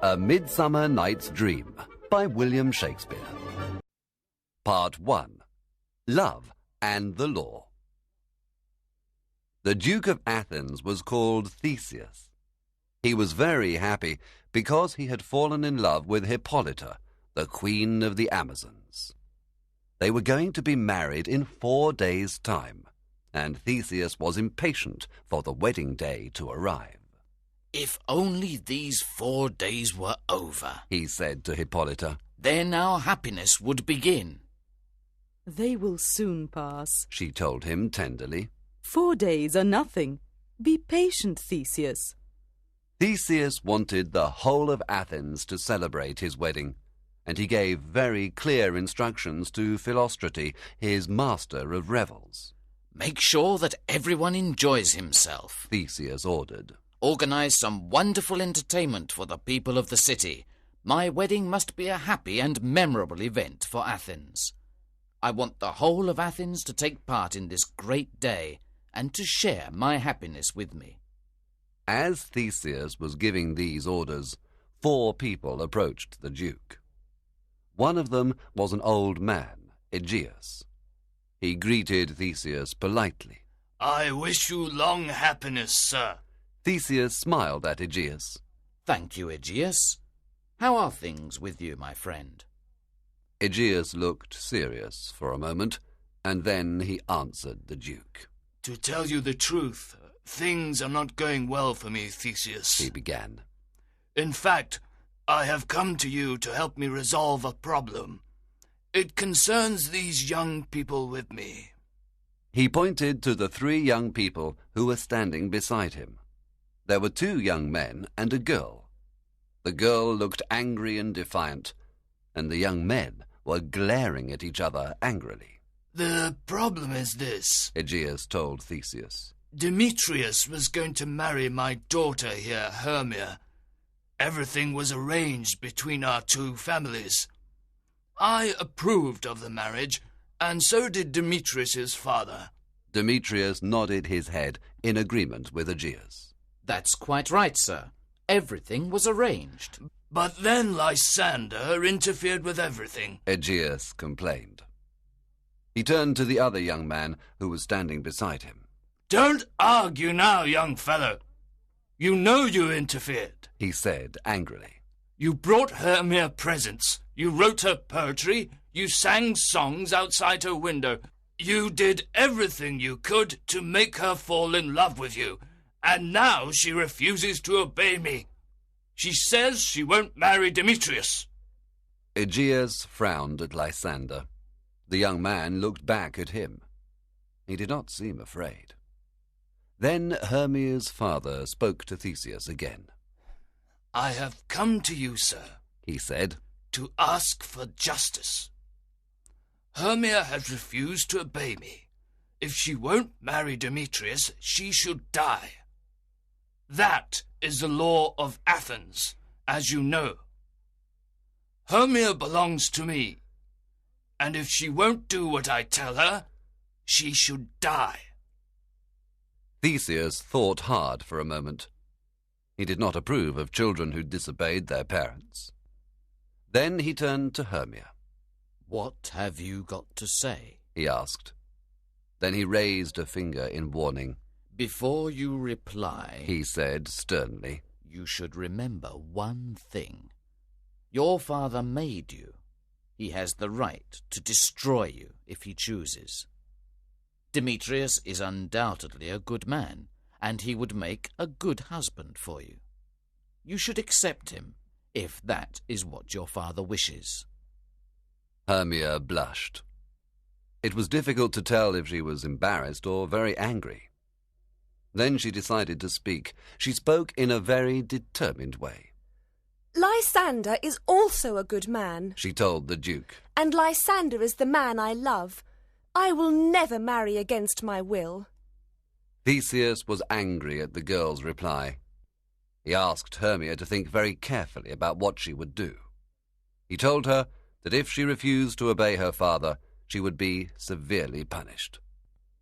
A Midsummer Night's Dream by William Shakespeare. Part 1. Love and the Law. The Duke of Athens was called Theseus. He was very happy because he had fallen in love with Hippolyta, the Queen of the Amazons. They were going to be married in 4 days' time, and Theseus was impatient for the wedding day to arrive. "If only these 4 days were over," he said to Hippolyta. "then our happiness would begin." "They will soon pass," she told him tenderly. 4 days are nothing. Be patient, Theseus. Theseus wanted the whole of Athens to celebrate his wedding, and he gave very clear instructions to Philostrate, his master of revels. "Make sure that everyone enjoys himself," Theseus ordered. "Organize some wonderful entertainment for the people of the city. My wedding must be a happy and memorable event for Athens. I want the whole of Athens to take part in this great day and to share my happiness with me." As Theseus was giving these orders, 4 people approached the Duke. One of them was an old man, Aegeus. He greeted Theseus politely. "I wish you long happiness, sir." Theseus smiled at Aegeus. "Thank you, Aegeus. How are things with you, my friend?" Aegeus looked serious for a moment, and then he answered the Duke. "To tell you the truth, things are not going well for me, Theseus," he began. "In fact, I have come to you to help me resolve a problem. It concerns these young people with me." He pointed to the 3 young people who were standing beside him. There were 2 young men and a girl. The girl looked angry and defiant, and the young men were glaring at each other angrily. "The problem is this," Aegeus told Theseus. "Demetrius was going to marry my daughter here, Hermia. Everything was arranged between our 2 families. I approved of the marriage, and so did Demetrius's father." Demetrius nodded his head in agreement with Aegeus. "That's quite right, sir. Everything was arranged." "But then Lysander interfered with everything," Aegeus complained. He turned to the other young man who was standing beside him. "Don't argue now, young fellow. You know you interfered," he said angrily. "You brought Hermia presents. You wrote her poetry. You sang songs outside her window. You did everything you could to make her fall in love with you. And now she refuses to obey me. She says she won't marry Demetrius." Aegeus frowned at Lysander. The young man looked back at him. He did not seem afraid. Then Hermia's father spoke to Theseus again. "I have come to you, sir," he said, "to ask for justice. Hermia has refused to obey me. If she won't marry Demetrius, she should die. That is the law of Athens, as you know. Hermia belongs to me, and if she won't do what I tell her, she should die." Theseus thought hard for a moment. He did not approve of children who disobeyed their parents. Then he turned to Hermia. "What have you got to say?" he asked. Then he raised a finger in warning. "Before you reply," he said sternly, "you should remember one thing. Your father made you. He has the right to destroy you if he chooses. Demetrius is undoubtedly a good man, and he would make a good husband for you. You should accept him, if that is what your father wishes." Hermia blushed. It was difficult to tell if she was embarrassed or very angry. Then she decided to speak. She spoke in a very determined way. "Lysander is also a good man," she told the Duke. "and Lysander is the man I love. I will never marry against my will." Theseus was angry at the girl's reply. He asked Hermia to think very carefully about what she would do. He told her that if she refused to obey her father, she would be severely punished.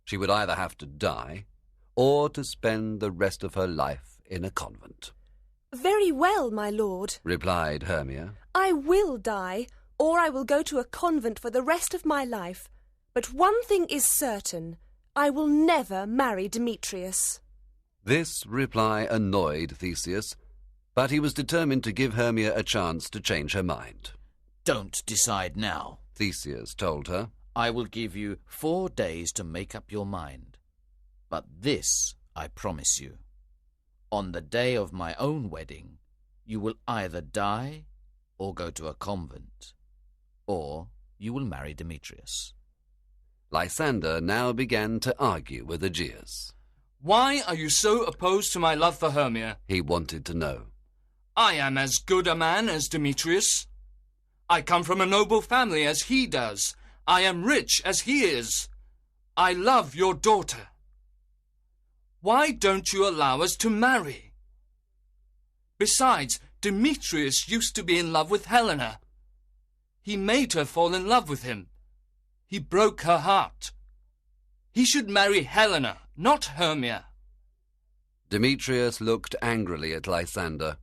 She would either have to die or to spend the rest of her life in a convent. Very well, my lord, replied Hermia. I will die, or I will go to a convent for the rest of my life. But one thing is certain, I will never marry Demetrius. This reply annoyed Theseus, but he was determined to give Hermia a chance to change her mind. Don't decide now, Theseus told her. I will give you 4 days to make up your mind. But this I promise you. On the day of my own wedding, you will either die or go to a convent, or you will marry Demetrius. Lysander now began to argue with Aegeus. Why are you so opposed to my love for Hermia? He wanted to know. I am as good a man as Demetrius. I come from a noble family as he does. I am rich as he is. I love your daughter. Why don't you allow us to marry? Besides, Demetrius used to be in love with Helena. He made her fall in love with him. He broke her heart. He should marry Helena, not Hermia. Demetrius looked angrily at Lysander.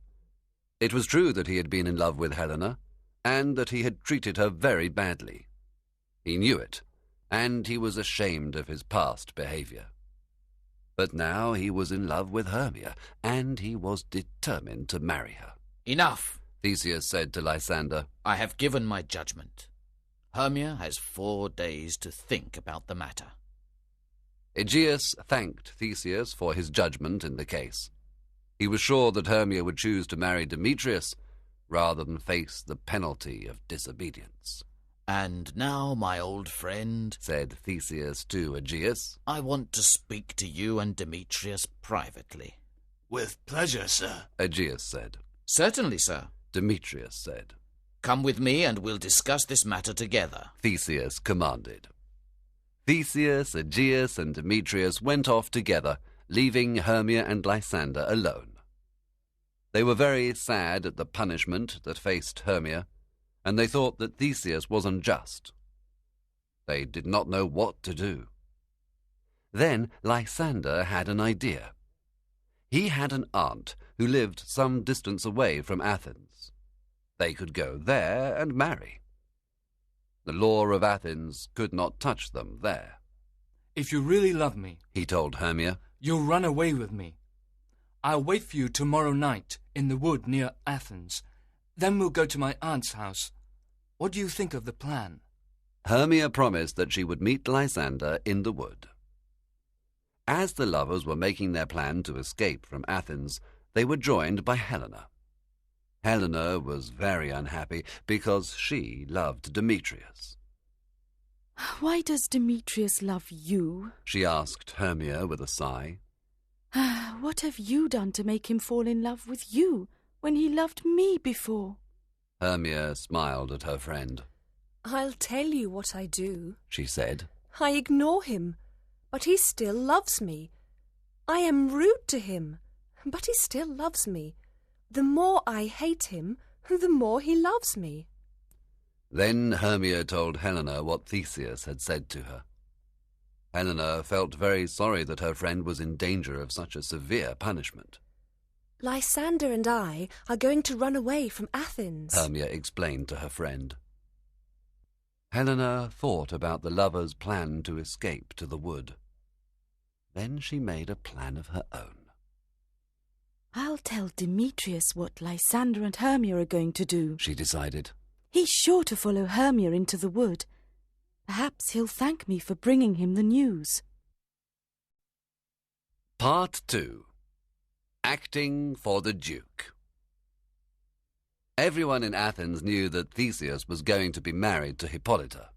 It was true that he had been in love with Helena, and that he had treated her very badly. He knew it, and he was ashamed of his past behaviour. But now he was in love with Hermia, and he was determined to marry her. Enough, Theseus said to Lysander. I have given my judgment. Hermia has 4 days to think about the matter. Aegeus thanked Theseus for his judgment in the case. He was sure that Hermia would choose to marry Demetrius rather than face the penalty of disobedience. And now, my old friend, said Theseus to Aegeus, I want to speak to you and Demetrius privately. With pleasure, sir, Aegeus said. Certainly, sir, Demetrius said. Come with me and we'll discuss this matter together, Theseus commanded. Theseus, Aegeus, and Demetrius went off together, leaving Hermia and Lysander alone. They were very sad at the punishment that faced Hermia, and they thought that Theseus was unjust. They did not know what to do. Then Lysander had an idea. He had an aunt who lived some distance away from Athens. They could go there and marry. The law of Athens could not touch them there. If you really love me, he told Hermia, you'll run away with me. I'll wait for you tomorrow night in the wood near Athens. Then we'll go to my aunt's house. What do you think of the plan? Hermia promised that she would meet Lysander in the wood. As the lovers were making their plan to escape from Athens, they were joined by Helena. Helena was very unhappy because she loved Demetrius. Why does Demetrius love you? She asked Hermia with a sigh. What have you done to make him fall in love with you when he loved me before? Hermia smiled at her friend. I'll tell you what I do, she said. I ignore him, but he still loves me. I am rude to him, but he still loves me. The more I hate him, the more he loves me. Then Hermia told Helena what Theseus had said to her. Helena felt very sorry that her friend was in danger of such a severe punishment. Lysander and I are going to run away from Athens, Hermia explained to her friend. Helena thought about the lovers' plan to escape to the wood. Then she made a plan of her own. I'll tell Demetrius what Lysander and Hermia are going to do, she decided. He's sure to follow Hermia into the wood. Perhaps he'll thank me for bringing him the news. Part 2. Acting for the Duke. Everyone in Athens knew that Theseus was going to be married to Hippolyta.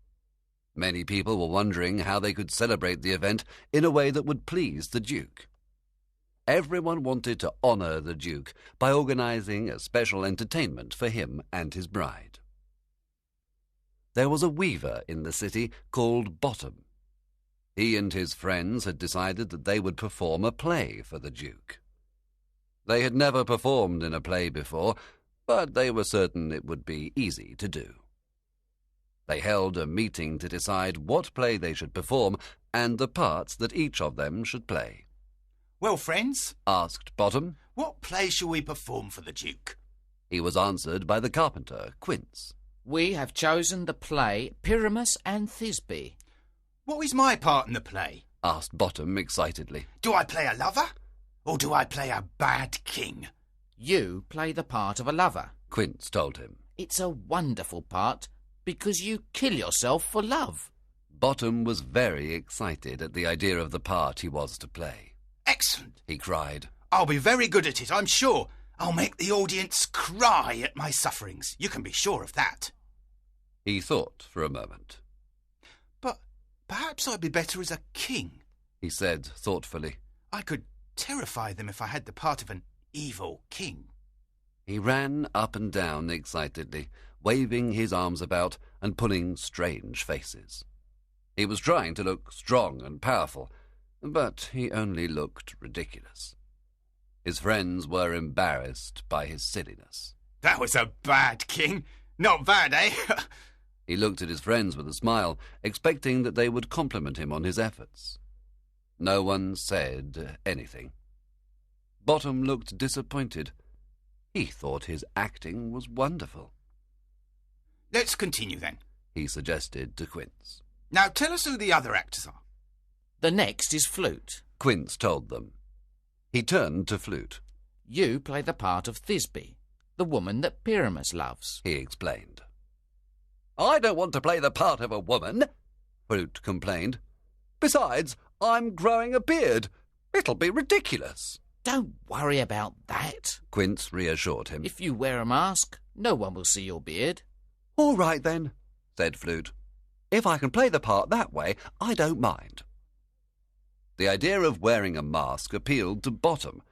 Many people were wondering how they could celebrate the event in a way that would please the Duke. Everyone wanted to honour the Duke by organising a special entertainment for him and his bride. There was a weaver in the city called Bottom. He and his friends had decided that they would perform a play for the Duke. They had never performed in a play before, but they were certain it would be easy to do. They held a meeting to decide what play they should perform and the parts that each of them should play. Well, friends, asked Bottom, What play shall we perform for the Duke? He was answered by the carpenter, Quince. We have chosen the play Pyramus and Thisbe. What is my part in the play? Asked Bottom excitedly. Do I play a lover? Or do I play a bad king? You play the part of a lover. Quince told him. It's a wonderful part because you kill yourself for love. Bottom was very excited at the idea of the part he was to play. Excellent, he cried. I'll be very good at it, I'm sure. I'll make the audience cry at my sufferings. You can be sure of that. He thought for a moment. But perhaps I'd be better as a king, he said thoughtfully. I could terrify them if I had the part of an evil king. He ran up and down excitedly, waving his arms about and pulling strange faces. He was trying to look strong and powerful, but he only looked ridiculous. His friends were embarrassed by his silliness. That was a bad king. Not bad, eh? He looked at his friends with a smile, expecting that they would compliment him on his efforts. No one said anything. Bottom looked disappointed. He thought his acting was wonderful. Let's continue then, he suggested to Quince. Now tell us who the other actors are. The next is Flute. Quince told them. He turned to Flute. You play the part of Thisbe, the woman that Pyramus loves, he explained. I don't want to play the part of a woman, Flute complained. Besides, I'm growing a beard. It'll be ridiculous. Don't worry about that, Quince reassured him. If you wear a mask, no one will see your beard. All right then, said Flute. If I can play the part that way, I don't mind. The idea of wearing a mask appealed to Bottom,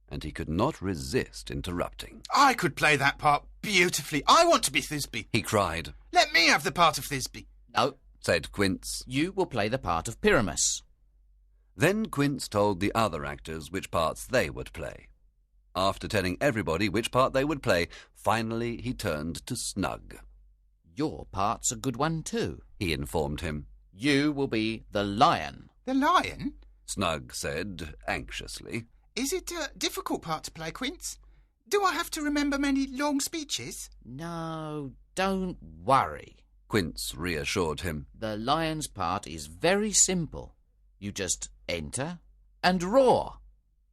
and he could not resist interrupting. I could play that part beautifully. I want to be Thisbe, he cried. Let me have the part of Thisbe. No, said Quince. You will play the part of Pyramus. Then Quince told the other actors which parts they would play. After telling everybody which part they would play, finally he turned to Snug. Your part's a good one too, he informed him. You will be the lion. The lion? Snug said anxiously. Is it a difficult part to play, Quince? Do I have to remember many long speeches? No, don't worry, Quince reassured him. The lion's part is very simple. You just enter and roar.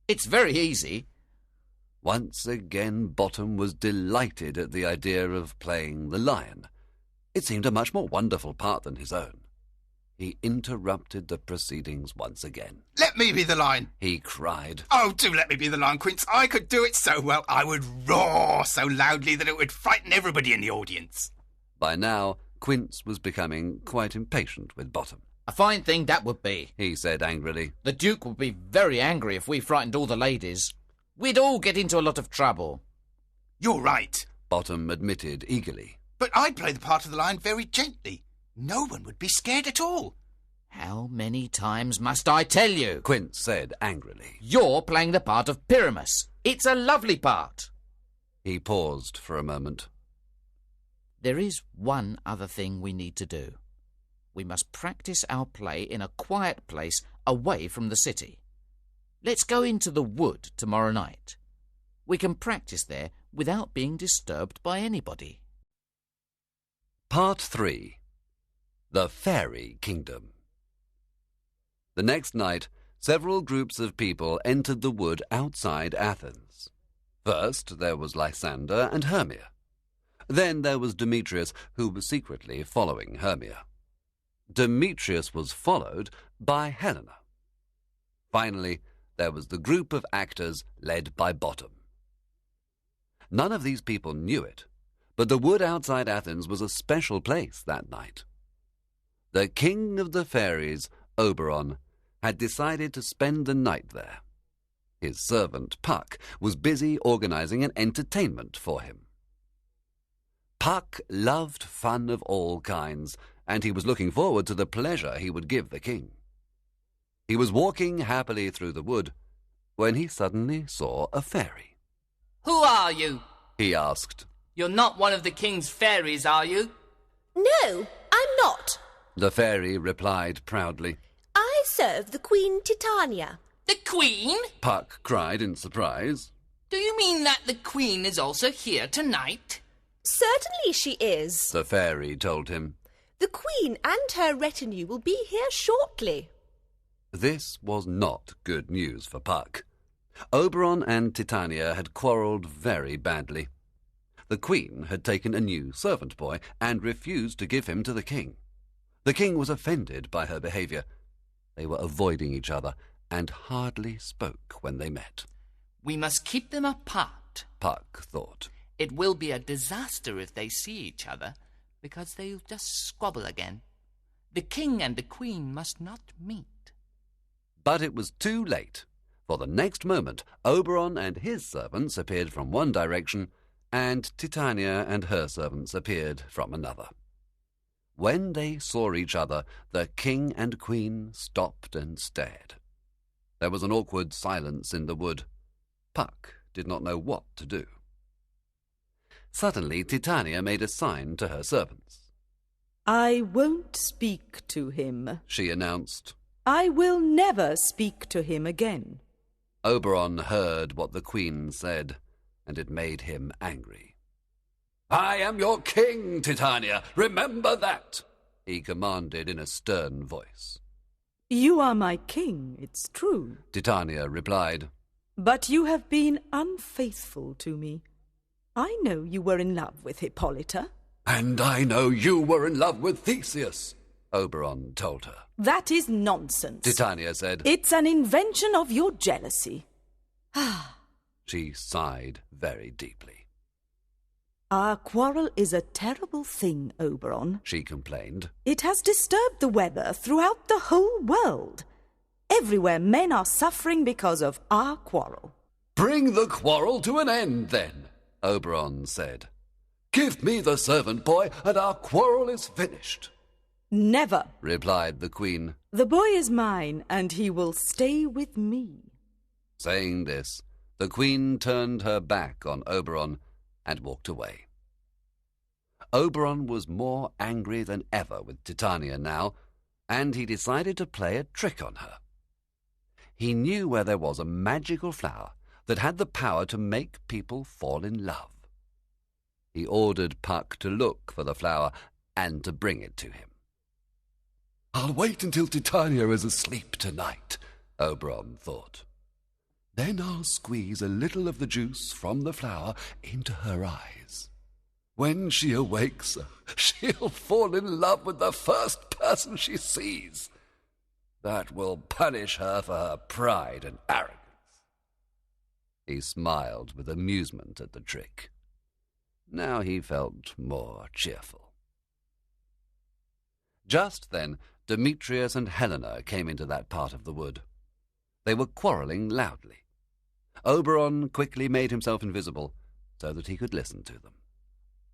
It's very easy. Once again, Bottom was delighted at the idea of playing the lion. It seemed a much more wonderful part than his own. He interrupted the proceedings once again. Let me be the lion, he cried. Oh, do let me be the lion, Quince. I could do it so well. I would roar so loudly that it would frighten everybody in the audience. By now, Quince was becoming quite impatient with Bottom. A fine thing that would be, he said angrily. The Duke would be very angry if we frightened all the ladies. We'd all get into a lot of trouble. You're right, Bottom admitted eagerly. But I'd play the part of the lion very gently. No one would be scared at all. How many times must I tell you? Quince said angrily. You're playing the part of Pyramus. It's a lovely part. He paused for a moment. There is one other thing we need to do. We must practice our play in a quiet place away from the city. Let's go into the wood tomorrow night. We can practice there without being disturbed by anybody. Part 3. The Fairy Kingdom. The next night, several groups of people entered the wood outside Athens. First, there was Lysander and Hermia. Then there was Demetrius, who was secretly following Hermia. Demetrius was followed by Helena. Finally, there was the group of actors led by Bottom. None of these people knew it, but the wood outside Athens was a special place that night. The king of the fairies, Oberon, had decided to spend the night there. His servant, Puck, was busy organizing an entertainment for him. Puck loved fun of all kinds, and he was looking forward to the pleasure he would give the king. He was walking happily through the wood when he suddenly saw a fairy. Who are you? He asked. You're not one of the king's fairies, are you? No, I'm not. The fairy replied proudly. I serve the Queen Titania. The queen? Puck cried in surprise. Do you mean that the Queen is also here tonight? Certainly she is. the fairy told him. The Queen and her retinue will be here shortly. This was not good news for Puck. Oberon and Titania had quarrelled very badly. The Queen had taken a new servant boy and refused to give him to the king. The king was offended by her behaviour. They were avoiding each other and hardly spoke when they met. We must keep them apart. Puck thought. It will be a disaster if they see each other, because they'll just squabble again. The king and the queen must not meet. But it was too late, for the next moment Oberon and his servants appeared from one direction, and Titania and her servants appeared from another. When they saw each other, the king and queen stopped and stared. There was an awkward silence in the wood. Puck did not know what to do. Suddenly Titania made a sign to her servants. I won't speak to him, She announced. I will never speak to him again. Oberon heard what the queen said, and it made him angry. I am your king, Titania. Remember that, he commanded in a stern voice. You are my king, it's true, Titania replied. but you have been unfaithful to me. I know you were in love with Hippolyta. And I know you were in love with Theseus, Oberon told her. That is nonsense. Titania said. It's an invention of your jealousy. She sighed very deeply. Our quarrel is a terrible thing, Oberon. She complained. It has disturbed the weather throughout the whole world. Everywhere men are suffering because of our quarrel. Bring the quarrel to an end, then, Oberon said. Give me the servant boy, and our quarrel is finished. Never, replied the queen. The boy is mine, and he will stay with me. Saying this, the queen turned her back on Oberon and walked away. Oberon was more angry than ever with Titania now, and he decided to play a trick on her. He knew where there was a magical flower that had the power to make people fall in love. He ordered Puck to look for the flower and to bring it to him. I'll wait until Titania is asleep tonight, Oberon thought. Then I'll squeeze a little of the juice from the flower into her eyes. When she awakes, she'll fall in love with the first person she sees. That will punish her for her pride and arrogance. He smiled with amusement at the trick. Now he felt more cheerful. Just then, Demetrius and Helena came into that part of the wood. They were quarrelling loudly. Oberon quickly made himself invisible so that he could listen to them.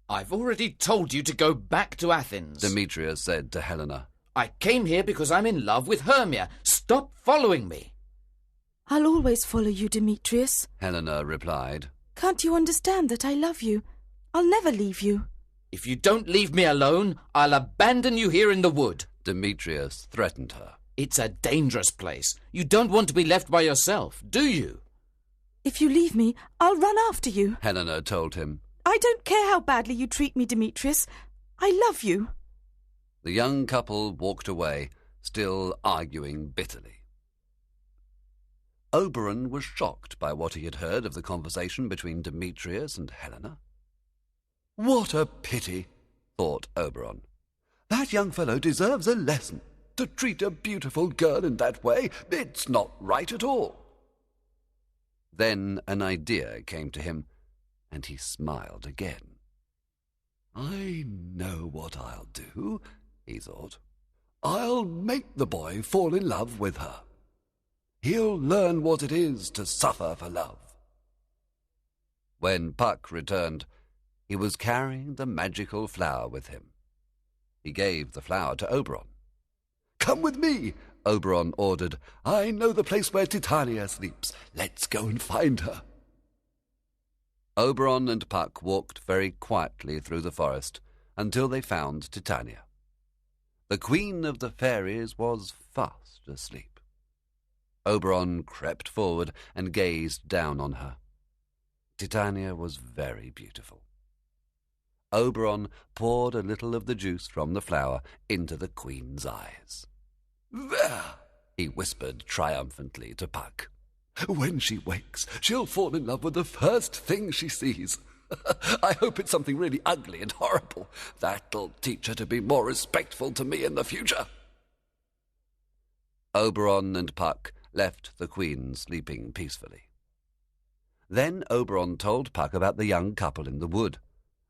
I've already told you to go back to Athens, Demetrius said to Helena. I came here because I'm in love with Hermia. Stop following me. I'll always follow you, Demetrius. Helena replied. Can't you understand that I love you? I'll never leave you. If you don't leave me alone, I'll abandon you here in the wood. Demetrius threatened her. It's a dangerous place. You don't want to be left by yourself, do you? If you leave me, I'll run after you. Helena told him. I don't care how badly you treat me, Demetrius. I love you. The young couple walked away, still arguing bitterly. Oberon was shocked by what he had heard of the conversation between Demetrius and Helena. What a pity, thought Oberon. That young fellow deserves a lesson. To treat a beautiful girl in that way, it's not right at all. Then an idea came to him, and he smiled again. I know what I'll do, he thought. I'll make the boy fall in love with her. He'll learn what it is to suffer for love. When Puck returned, he was carrying the magical flower with him. He gave the flower to Oberon. Come with me, Oberon ordered. I know the place where Titania sleeps. Let's go and find her. Oberon and Puck walked very quietly through the forest until they found Titania. The queen of the fairies was fast asleep. Oberon crept forward and gazed down on her. Titania was very beautiful. Oberon poured a little of the juice from the flower into the Queen's eyes. "There," he whispered triumphantly to Puck. "When she wakes, she'll fall in love with the first thing she sees. I hope it's something really ugly and horrible. That'll teach her to be more respectful to me in the future." Oberon and Puck left the Queen sleeping peacefully. Then Oberon told Puck about the young couple in the wood,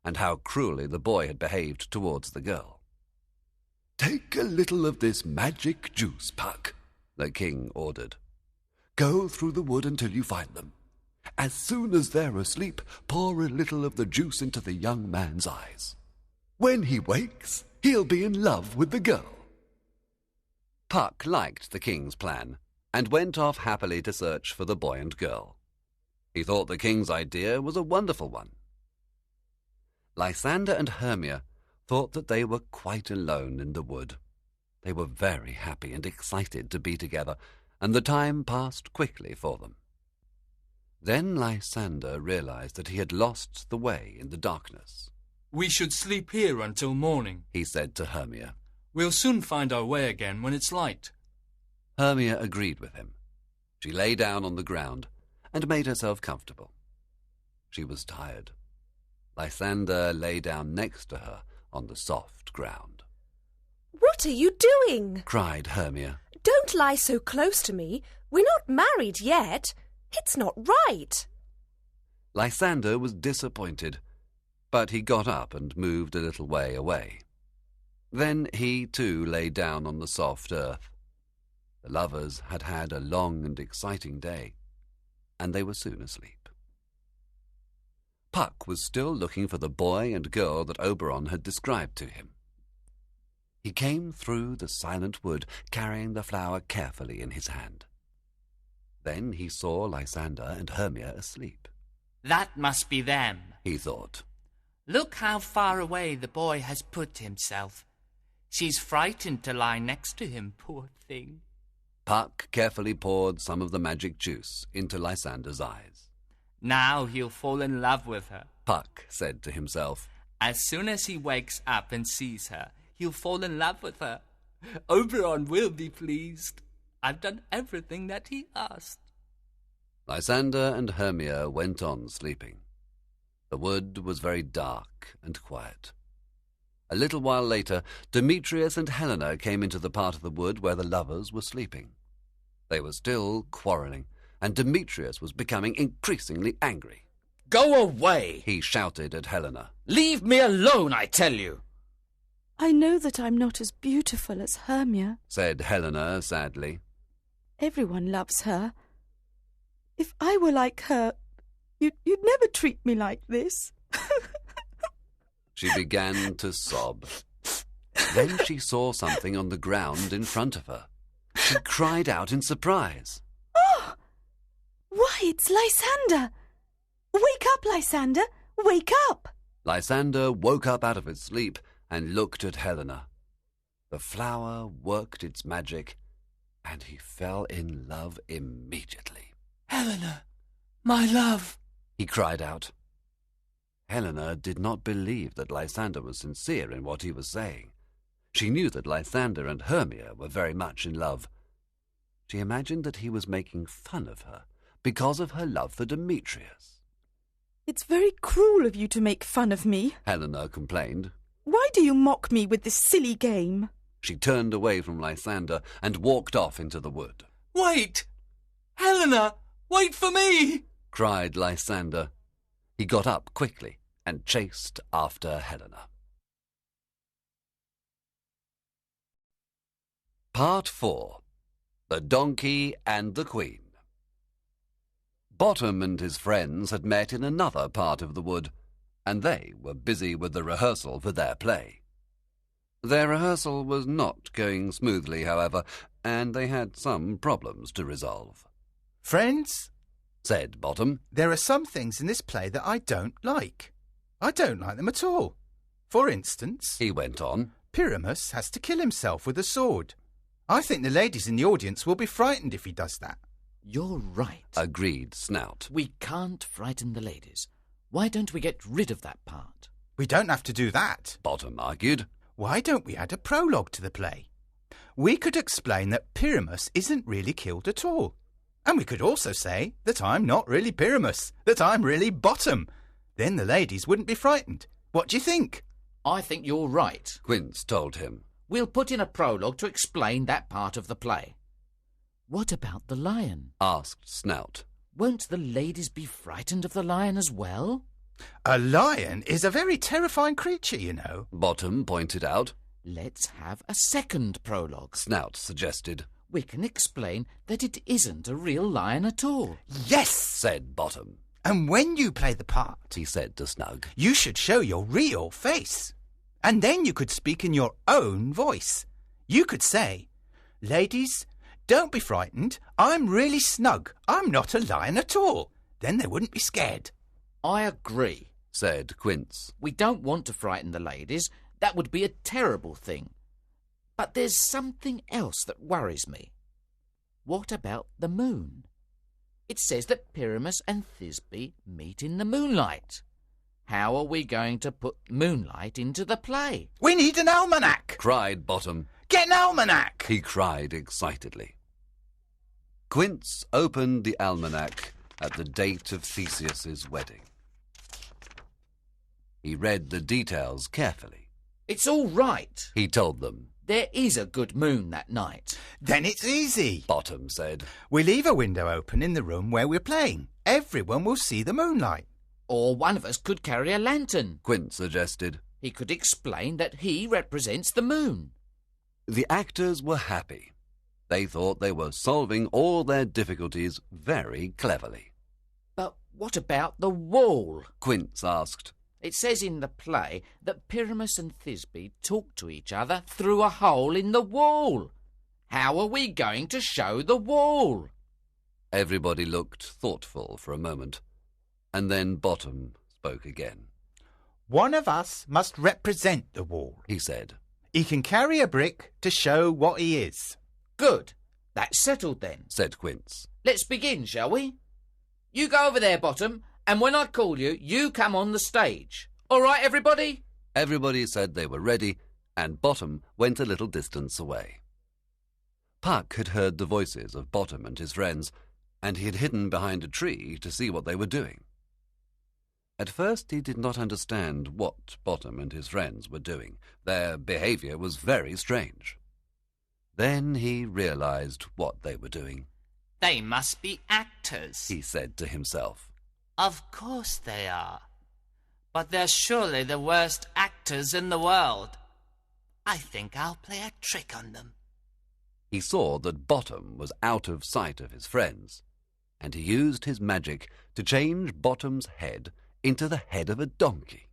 and how cruelly the boy had behaved towards the girl. "Take a little of this magic juice, Puck," the king ordered. "Go through the wood until you find them. As soon as they're asleep, pour a little of the juice into the young man's eyes. When he wakes, he'll be in love with the girl." Puck liked the king's plan, and went off happily to search for the boy and girl. He thought the king's idea was a wonderful one. Lysander and Hermia thought that they were quite alone in the wood. They were very happy and excited to be together, and the time passed quickly for them. Then Lysander realized that he had lost the way in the darkness. "We should sleep here until morning," he said to Hermia. "We'll soon find our way again when it's light." Hermia agreed with him. She lay down on the ground and made herself comfortable. She was tired. Lysander lay down next to her on the soft ground. What are you doing? Cried Hermia. Don't lie so close to me. We're not married yet. It's not right. Lysander was disappointed, but he got up and moved a little way away. Then he too lay down on the soft earth. The lovers had had a long and exciting day, and they were soon asleep. Puck was still looking for the boy and girl that Oberon had described to him. He came through the silent wood, carrying the flower carefully in his hand. Then he saw Lysander and Hermia asleep. That must be them, he thought. Look how far away the boy has put himself. She's frightened to lie next to him, poor thing. Puck carefully poured some of the magic juice into Lysander's eyes. Now he'll fall in love with her, Puck said to himself. As soon as he wakes up and sees her, he'll fall in love with her. Oberon will be pleased. I've done everything that he asked. Lysander and Hermia went on sleeping. The wood was very dark and quiet. A little while later, Demetrius and Helena came into the part of the wood where the lovers were sleeping. They were still quarrelling, and Demetrius was becoming increasingly angry. Go away, he shouted at Helena. Leave me alone, I tell you. I know that I'm not as beautiful as Hermia, said Helena sadly. Everyone loves her. If I were like her, you'd never treat me like this. She began to sob. Then she saw something on the ground in front of her. She cried out in surprise. Oh! Why, it's Lysander! Wake up, Lysander! Wake up! Lysander woke up out of his sleep and looked at Helena. The flower worked its magic, and he fell in love immediately. Helena, my love, he cried out. Helena did not believe that Lysander was sincere in what he was saying. She knew that Lysander and Hermia were very much in love. She imagined that he was making fun of her because of her love for Demetrius. It's very cruel of you to make fun of me, Helena complained. Why do you mock me with this silly game? She turned away from Lysander and walked off into the wood. Wait! Helena, wait for me! Cried Lysander. He got up quickly and chased after Helena. Part 4. The Donkey and the Queen. Bottom and his friends had met in another part of the wood, and they were busy with the rehearsal for their play. Their rehearsal was not going smoothly, however, and they had some problems to resolve. Friends, said Bottom, there are some things in this play that I don't like. I don't like them at all. For instance, he went on, Pyramus has to kill himself with a sword. I think the ladies in the audience will be frightened if he does that. You're right, agreed Snout. We can't frighten the ladies. Why don't we get rid of that part? We don't have to do that. Bottom argued. Why don't we add a prologue to the play? We could explain that Pyramus isn't really killed at all. And we could also say that I'm not really Pyramus, that I'm really Bottom. Then the ladies wouldn't be frightened. What do you think? I think you're right. Quince told him. We'll put in a prologue to explain that part of the play. What about the lion? Asked Snout. Won't the ladies be frightened of the lion as well? A lion is a very terrifying creature, you know. Bottom pointed out. Let's have a second prologue, Snout suggested. We can explain that it isn't a real lion at all. Yes, said Bottom. And when you play the part, he said to Snug, you should show your real face. And then you could speak in your own voice. You could say, ladies, don't be frightened. I'm really Snug. I'm not a lion at all. Then they wouldn't be scared. I agree, said Quince. We don't want to frighten the ladies. That would be a terrible thing. But there's something else that worries me. What about the moon? It says that Pyramus and Thisbe meet in the moonlight. How are we going to put moonlight into the play? We need an almanac, cried Bottom. Get an almanac, he cried excitedly. Quince opened the almanac at the date of Theseus's wedding. He read the details carefully. It's all right, he told them. There is a good moon that night. Then it's easy, Bottom said. We leave a window open in the room where we're playing. Everyone will see the moonlight. Or one of us could carry a lantern, Quince suggested. He could explain that he represents the moon. The actors were happy. They thought they were solving all their difficulties very cleverly. But what about the wall? Quince asked. It says in the play that Pyramus and Thisbe talk to each other through a hole in the wall. How are we going to show the wall? Everybody looked thoughtful for a moment, and then Bottom spoke again. One of us must represent the wall, he said. He can carry a brick to show what he is. Good. That's settled then, said Quince. Let's begin, shall we? You go over there, Bottom, and when I call you, you come on the stage. All right, everybody? Everybody said they were ready, and Bottom went a little distance away. Puck had heard the voices of Bottom and his friends, and he had hidden behind a tree to see what they were doing. At first he did not understand what Bottom and his friends were doing. Their behaviour was very strange. Then he realized what they were doing. They must be actors, he said to himself. Of course they are. But they're surely the worst actors in the world. I think I'll play a trick on them. He saw that Bottom was out of sight of his friends, and he used his magic to change Bottom's head into the head of a donkey.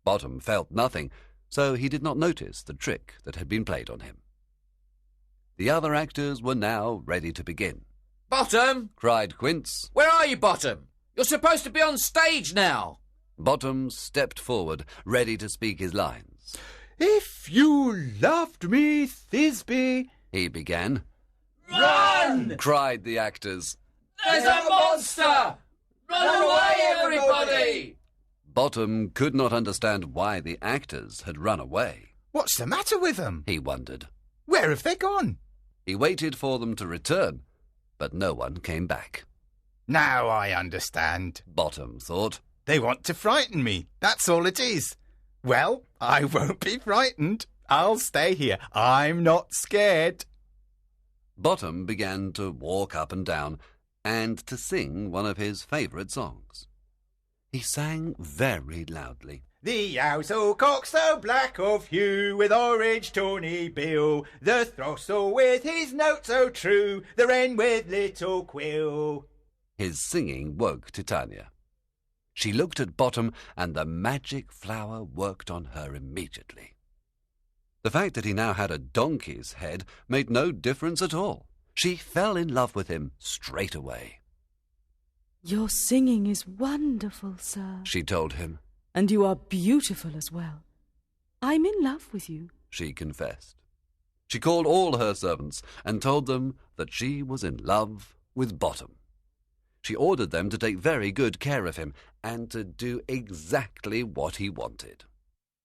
Bottom felt nothing, so he did not notice the trick that had been played on him. The other actors were now ready to begin. Bottom! cried Quince. Where are you, Bottom? You're supposed to be on stage now. Bottom stepped forward, ready to speak his lines. If you loved me, Thisbe, he began. Run! cried the actors. There's a monster! Run away, everybody! Bottom could not understand why the actors had run away. What's the matter with them? He wondered. Where have they gone? He waited for them to return, but no one came back. Now I understand, Bottom thought. They want to frighten me. That's all it is. Well, I won't be frightened. I'll stay here. I'm not scared. Bottom began to walk up and down and to sing one of his favourite songs. He sang very loudly. The owl so cock so black of hue, with orange tawny bill, the throstle with his note so true, the wren with little quill. His singing woke Titania. She looked at Bottom, and the magic flower worked on her immediately. The fact that he now had a donkey's head made no difference at all. She fell in love with him straight away. Your singing is wonderful, sir, she told him. And you are beautiful as well. I'm in love with you, she confessed. She called all her servants and told them that she was in love with Bottom. She ordered them to take very good care of him and to do exactly what he wanted.